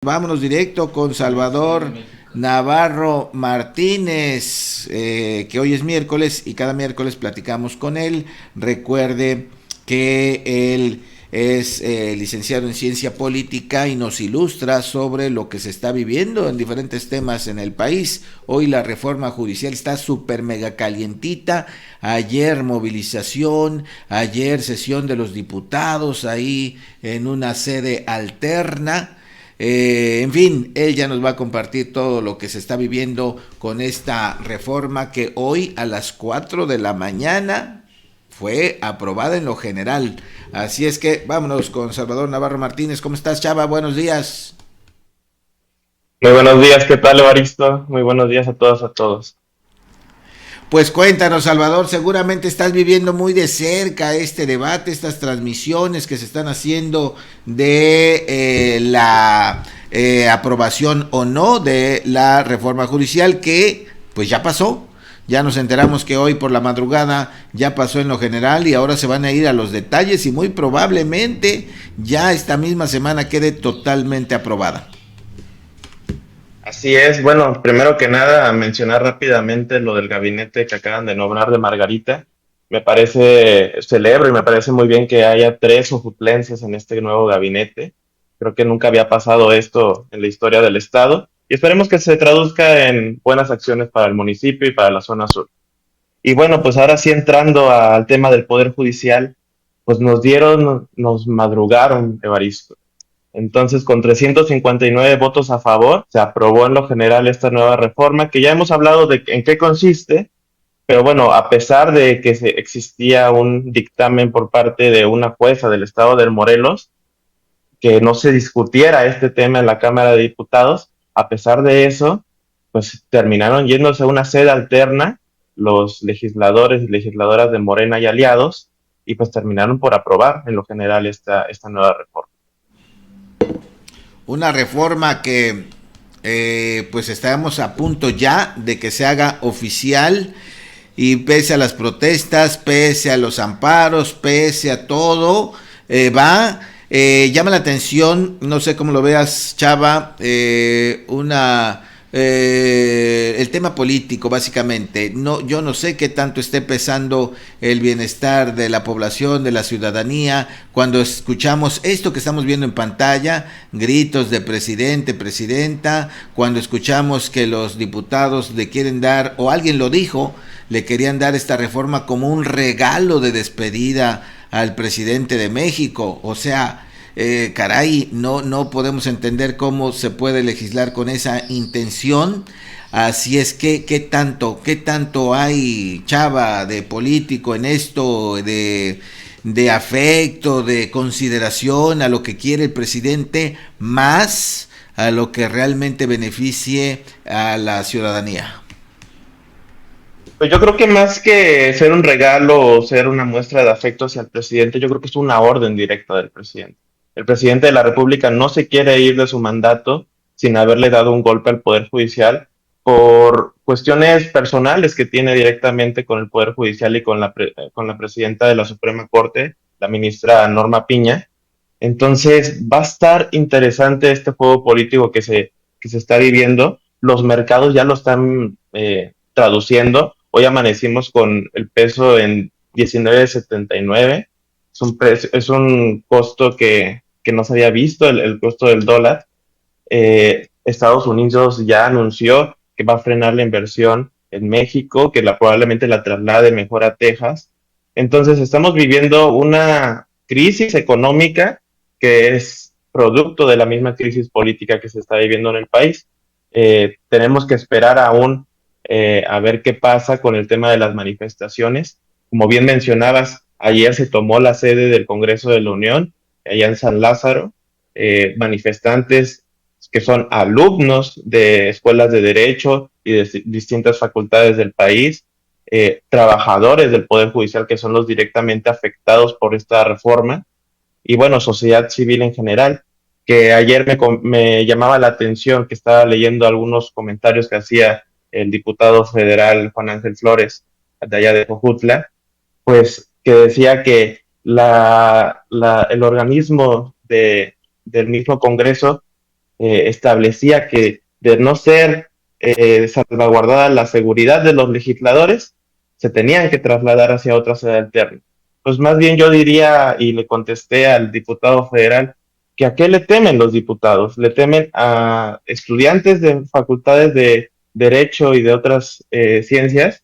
Vámonos directo con Salvador Navarro Martínez, que hoy es miércoles y cada miércoles platicamos con él. Recuerde que él es licenciado en ciencia política y nos ilustra sobre lo que se está viviendo en diferentes temas en el país. Hoy la reforma judicial está súper mega calientita. Ayer movilización, ayer sesión de los diputados ahí en una sede alterna. En fin, él ya nos va a compartir todo lo que se está viviendo con esta reforma que hoy a las 4 de la mañana fue aprobada en lo general. Así es que vámonos con Salvador Navarro Martínez. ¿Cómo estás, Chava? Buenos días. Muy buenos días, ¿qué tal, Evaristo? Muy buenos días a todas, a todos. Pues cuéntanos, Salvador, seguramente estás viviendo muy de cerca este debate, estas transmisiones que se están haciendo de la aprobación o no de la reforma judicial que pues ya pasó. Ya nos enteramos que hoy por la madrugada ya pasó en lo general y ahora se van a ir a los detalles y muy probablemente ya esta misma semana quede totalmente aprobada. Así es, bueno, primero que nada, mencionar rápidamente lo del gabinete que acaban de nombrar de Margarita. Me parece, celebro y me parece muy bien que haya tres suplencias en este nuevo gabinete. Creo que nunca había pasado esto en la historia del Estado y esperemos que se traduzca en buenas acciones para el municipio y para la zona sur. Y bueno, pues ahora sí entrando al tema del Poder Judicial, pues nos madrugaron, Evaristo. Entonces, con 359 votos a favor, se aprobó en lo general esta nueva reforma, que ya hemos hablado de en qué consiste, pero bueno, a pesar de que existía un dictamen por parte de una jueza del estado de Morelos, que no se discutiera este tema en la Cámara de Diputados, a pesar de eso, pues terminaron yéndose a una sede alterna los legisladores y legisladoras de Morena y aliados, y pues terminaron por aprobar en lo general esta nueva reforma. Una reforma que pues estamos a punto ya de que se haga oficial y pese a las protestas, pese a los amparos, pese a todo, llama la atención, no sé cómo lo veas, Chava, el tema político, básicamente. No, yo no sé qué tanto esté pesando el bienestar de la población, de la ciudadanía, cuando escuchamos esto que estamos viendo en pantalla, gritos de presidente, presidenta, cuando escuchamos que los diputados le quieren dar, o alguien lo dijo, le querían dar esta reforma como un regalo de despedida al presidente de México. O sea, caray, no podemos entender cómo se puede legislar con esa intención. Así es que, qué tanto hay, Chava, de político en esto, de afecto, de consideración a lo que quiere el presidente, más a lo que realmente beneficie a la ciudadanía. Pues yo creo que más que ser un regalo o ser una muestra de afecto hacia el presidente, yo creo que es una orden directa del presidente. El presidente de la República no se quiere ir de su mandato sin haberle dado un golpe al Poder Judicial por cuestiones personales que tiene directamente con el Poder Judicial y con la presidenta de la Suprema Corte, la ministra Norma Piña. Entonces va a estar interesante este juego político que se está viviendo. Los mercados ya lo están traduciendo. Hoy amanecimos con el peso en 19.79. Es un costo que no se había visto, el costo del dólar. Estados Unidos ya anunció que va a frenar la inversión en México, que probablemente la traslade mejor a Texas. Entonces estamos viviendo una crisis económica que es producto de la misma crisis política que se está viviendo en el país. Tenemos que esperar aún a ver qué pasa con el tema de las manifestaciones. Como bien mencionabas, ayer se tomó la sede del Congreso de la Unión, allá en San Lázaro. Manifestantes que son alumnos de escuelas de derecho y de distintas facultades del país, trabajadores del Poder Judicial que son los directamente afectados por esta reforma, y bueno, sociedad civil en general, que ayer me llamaba la atención que estaba leyendo algunos comentarios que hacía el diputado federal Juan Ángel Flores, de allá de Jojutla, pues que decía que el organismo del mismo Congreso establecía que de no ser salvaguardada la seguridad de los legisladores, se tenían que trasladar hacia otra sede alterna. Pues más bien yo diría, y le contesté al diputado federal, que a qué le temen los diputados. Le temen a estudiantes de facultades de derecho y de otras ciencias,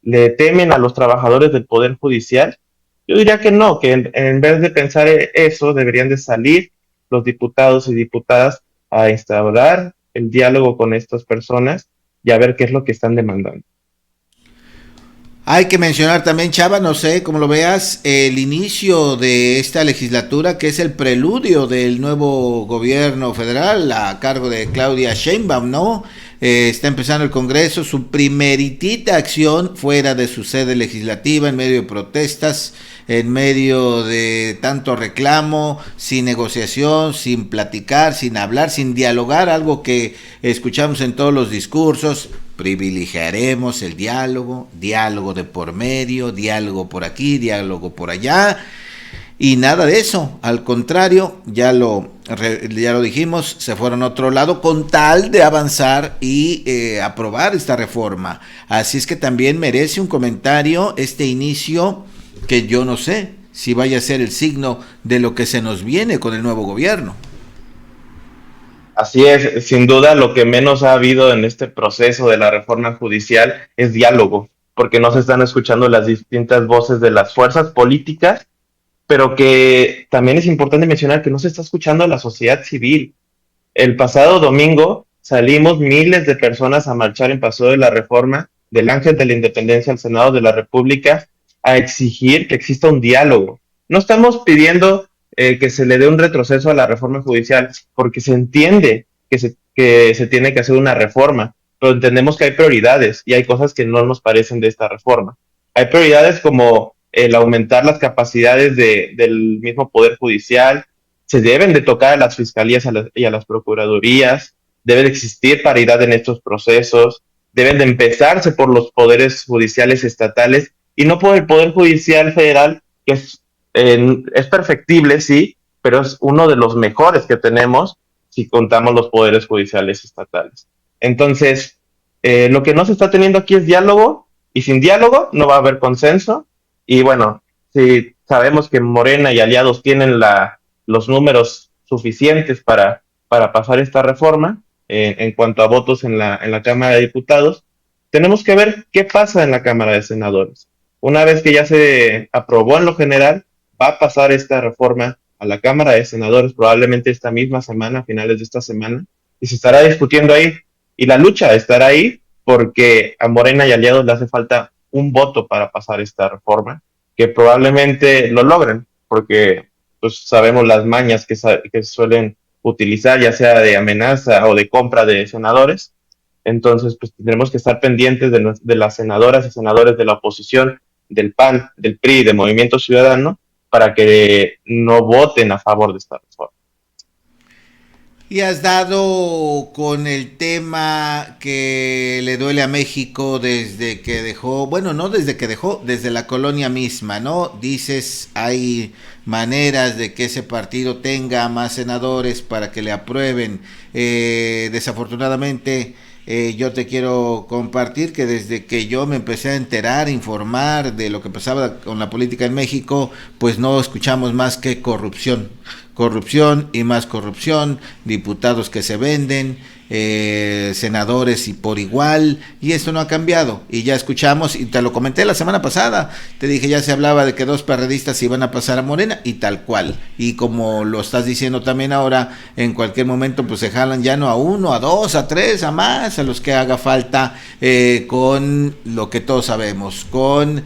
le temen a los trabajadores del Poder Judicial. Yo diría que no, que en vez de pensar eso, deberían de salir los diputados y diputadas a instaurar el diálogo con estas personas y a ver qué es lo que están demandando. Hay que mencionar también, Chava, no sé cómo lo veas, el inicio de esta legislatura, que es el preludio del nuevo gobierno federal a cargo de Claudia Sheinbaum, ¿no? Está empezando el Congreso, su primeritita acción fuera de su sede legislativa, en medio de protestas, en medio de tanto reclamo, sin negociación, sin platicar, sin hablar, sin dialogar, algo que escuchamos en todos los discursos. Privilegiaremos el diálogo, diálogo de por medio, diálogo por aquí, diálogo por allá, y nada de eso. Al contrario, ya lo dijimos, se fueron a otro lado con tal de avanzar y aprobar esta reforma. Así es que también merece un comentario este inicio, que yo no sé si vaya a ser el signo de lo que se nos viene con el nuevo gobierno. Así es, sin duda lo que menos ha habido en este proceso de la reforma judicial es diálogo, porque no se están escuchando las distintas voces de las fuerzas políticas, pero que también es importante mencionar que no se está escuchando a la sociedad civil. El pasado domingo salimos miles de personas a marchar en Paseo de la Reforma del Ángel de la Independencia al Senado de la República a exigir que exista un diálogo. No estamos pidiendo que se le dé un retroceso a la reforma judicial porque se entiende que se tiene que hacer una reforma, pero entendemos que hay prioridades y hay cosas que no nos parecen de esta reforma. Hay prioridades como el aumentar las capacidades del mismo Poder Judicial, se deben de tocar a las fiscalías y a las procuradurías, debe de existir paridad en estos procesos, deben de empezarse por los poderes judiciales estatales y no por el Poder Judicial Federal, que es perfectible, sí, pero es uno de los mejores que tenemos si contamos los poderes judiciales estatales. Entonces, lo que no se está teniendo aquí es diálogo, y sin diálogo no va a haber consenso, y bueno, si sabemos que Morena y aliados tienen los números suficientes para pasar esta reforma, en cuanto a votos en la Cámara de Diputados, tenemos que ver qué pasa en la Cámara de Senadores. Una vez que ya se aprobó en lo general, va a pasar esta reforma a la Cámara de Senadores probablemente esta misma semana, a finales de esta semana, y se estará discutiendo ahí. Y la lucha estará ahí porque a Morena y aliados le hace falta un voto para pasar esta reforma, que probablemente lo logren, porque pues sabemos las mañas que suelen utilizar, ya sea de amenaza o de compra de senadores. Entonces, pues tendremos que estar pendientes de las senadoras y senadores de la oposición, del PAN, del PRI, de Movimiento Ciudadano, para que no voten a favor de esta reforma. Y has dado con el tema que le duele a México desde que dejó, bueno, no desde que dejó, desde la colonia misma, ¿no? Dices, hay maneras de que ese partido tenga más senadores para que le aprueben. Desafortunadamente, yo te quiero compartir que desde que yo me empecé a enterar, informar de lo que pasaba con la política en México, pues no escuchamos más que corrupción. Corrupción y más corrupción, diputados que se venden, senadores y por igual, y esto no ha cambiado. Y ya escuchamos, y te lo comenté la semana pasada, te dije, ya se hablaba de que 2 perredistas iban a pasar a Morena, y tal cual. Y como lo estás diciendo también ahora, en cualquier momento pues se jalan ya no a 1, a 2, a 3, a más, a los que haga falta, con lo que todos sabemos, con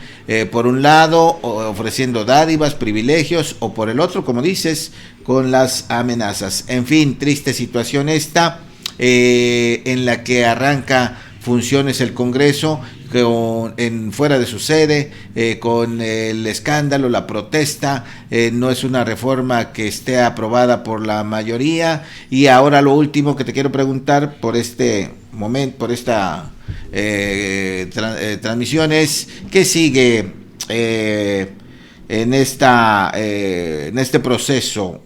por un lado ofreciendo dádivas, privilegios, o por el otro, como dices, con las amenazas. En fin, triste situación esta, en la que arranca funciones el Congreso fuera de su sede, con el escándalo, la protesta, no es una reforma que esté aprobada por la mayoría. Y ahora lo último que te quiero preguntar por este momento, por esta transmisión, es ¿qué sigue en este proceso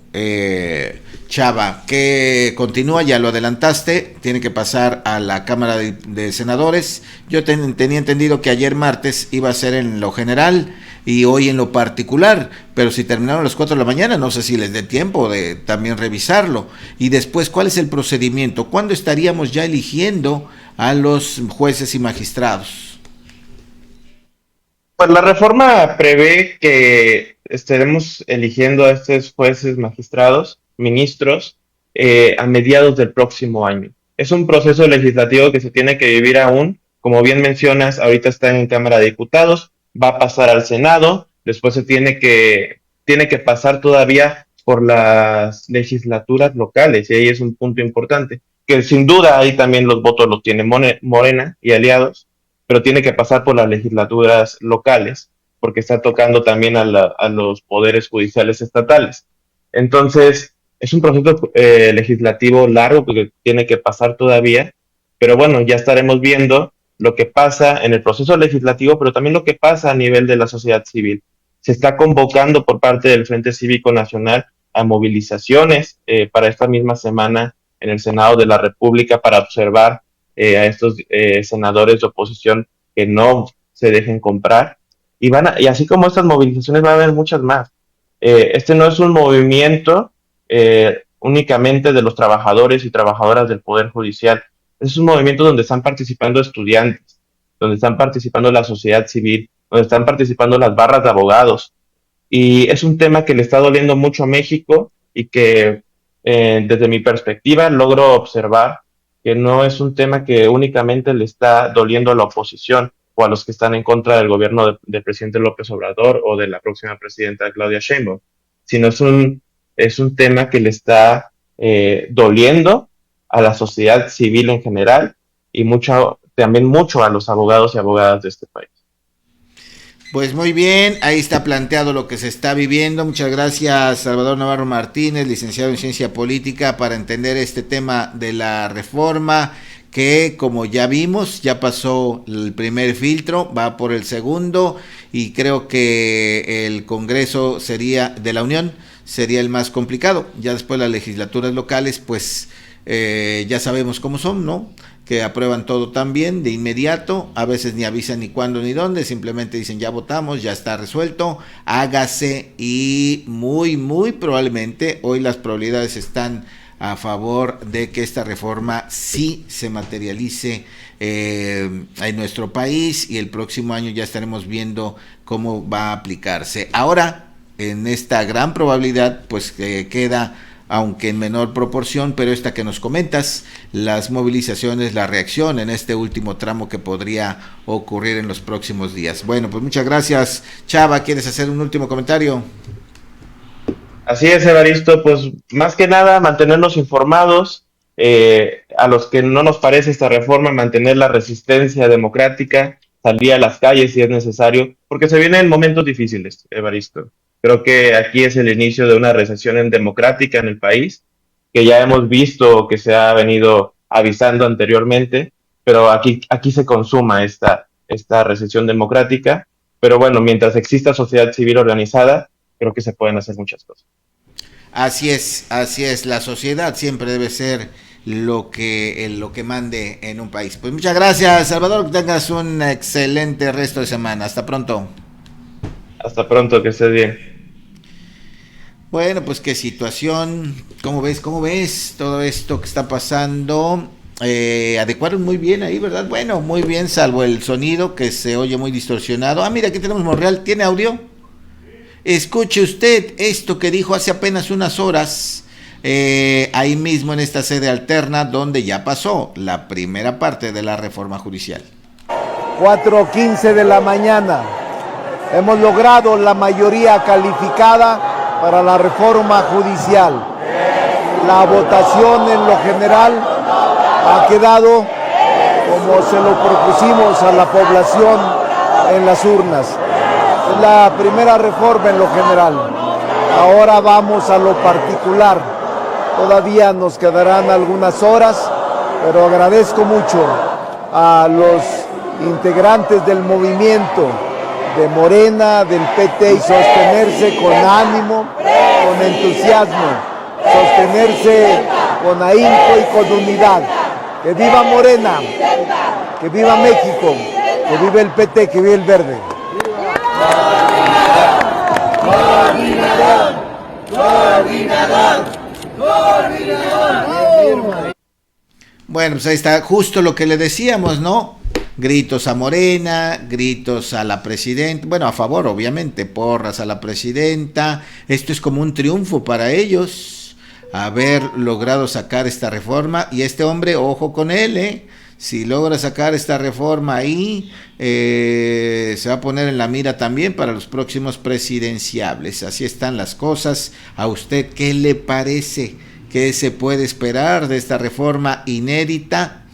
Chava, que continúa, ya lo adelantaste, tiene que pasar a la Cámara de Senadores. Yo tenía entendido que ayer martes iba a ser en lo general y hoy en lo particular, pero si terminaron a las 4 de la mañana, no sé si les dé tiempo de también revisarlo. Y después, ¿cuál es el procedimiento? ¿Cuándo estaríamos ya eligiendo a los jueces y magistrados? Pues la reforma prevé que estaremos eligiendo a estos jueces, magistrados, ministros, a mediados del próximo año. Es un proceso legislativo que se tiene que vivir aún. Como bien mencionas, ahorita está en Cámara de Diputados, va a pasar al Senado, después tiene que pasar todavía por las legislaturas locales, y ahí es un punto importante, que sin duda ahí también los votos los tiene Morena y aliados, pero tiene que pasar por las legislaturas locales, porque está tocando también a los poderes judiciales estatales. Entonces, es un proceso legislativo largo porque tiene que pasar todavía, pero bueno, ya estaremos viendo lo que pasa en el proceso legislativo, pero también lo que pasa a nivel de la sociedad civil. Se está convocando por parte del Frente Cívico Nacional a movilizaciones para esta misma semana en el Senado de la República para observar a estos senadores de oposición que no se dejen comprar. Y así como estas movilizaciones va a haber muchas más. Este no es un movimiento únicamente de los trabajadores y trabajadoras del Poder Judicial. Es un movimiento donde están participando estudiantes, donde están participando la sociedad civil, donde están participando las barras de abogados. Y es un tema que le está doliendo mucho a México y que desde mi perspectiva logro observar que no es un tema que únicamente le está doliendo a la oposición o a los que están en contra del gobierno del presidente López Obrador o de la próxima presidenta Claudia Sheinbaum, sino es un tema que le está doliendo a la sociedad civil en general y también mucho a los abogados y abogadas de este país. Pues muy bien, ahí está planteado lo que se está viviendo. Muchas gracias, Salvador Navarro Martínez, licenciado en Ciencia Política, para entender este tema de la reforma que, como ya vimos, ya pasó el primer filtro, va por el segundo y creo que el Congreso de la Unión sería el más complicado. Ya después las legislaturas locales, pues ya sabemos cómo son, ¿no? Que aprueban todo también de inmediato, a veces ni avisan ni cuándo ni dónde, simplemente dicen ya votamos, ya está resuelto, hágase, y muy probablemente hoy las probabilidades están a favor de que esta reforma sí se materialice en nuestro país y el próximo año ya estaremos viendo cómo va a aplicarse. Ahora, en esta gran probabilidad, pues queda, aunque en menor proporción, pero esta que nos comentas, las movilizaciones, la reacción en este último tramo que podría ocurrir en los próximos días. Bueno, pues muchas gracias. Chava, ¿quieres hacer un último comentario? Así es, Evaristo, pues más que nada mantenernos informados, a los que no nos parece esta reforma, mantener la resistencia democrática, salir a las calles si es necesario, porque se vienen momentos difíciles, Evaristo. Creo que aquí es el inicio de una recesión democrática en el país, que ya hemos visto que se ha venido avisando anteriormente, pero aquí se consuma esta recesión democrática. Pero bueno, mientras exista sociedad civil organizada, creo que se pueden hacer muchas cosas. Así es, la sociedad siempre debe ser lo que mande en un país. Pues muchas gracias, Salvador, que tengas un excelente resto de semana. Hasta pronto. Hasta pronto, que estés bien. Bueno, pues qué situación, ¿cómo ves todo esto que está pasando? Adecuaron muy bien ahí, ¿verdad? Bueno, muy bien, salvo el sonido que se oye muy distorsionado. Ah, mira, aquí tenemos Monreal, ¿tiene audio? Escuche usted esto que dijo hace apenas unas horas, ahí mismo en esta sede alterna, donde ya pasó la primera parte de la reforma judicial. 4:15 de la mañana. Hemos logrado la mayoría calificada para la reforma judicial. La votación en lo general ha quedado como se lo propusimos a la población en las urnas. Es la primera reforma en lo general. Ahora vamos a lo particular. Todavía nos quedarán algunas horas, pero agradezco mucho a los integrantes del movimiento de Morena, del PT, y sostenerse con ánimo, con entusiasmo, sostenerse con ahínco y con unidad. Que viva Morena, que viva México, que viva el PT, que viva el Verde. Bueno, pues ahí está justo lo que le decíamos, ¿no? Gritos a Morena, gritos a la presidenta, bueno, a favor obviamente, porras a la presidenta. Esto es como un triunfo para ellos, haber logrado sacar esta reforma. Y este hombre, ojo con él, si logra sacar esta reforma ahí, se va a poner en la mira también para los próximos presidenciables. Así están las cosas. ¿A usted qué le parece? ¿Qué se puede esperar de esta reforma inédita,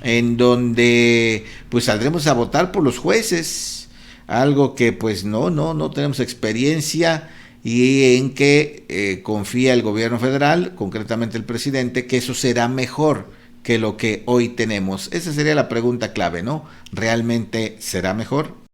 en donde pues saldremos a votar por los jueces? Algo que pues no tenemos experiencia, y en que confía el gobierno federal, concretamente el presidente, que eso será mejor que lo que hoy tenemos. Esa sería la pregunta clave, ¿no? ¿Realmente será mejor?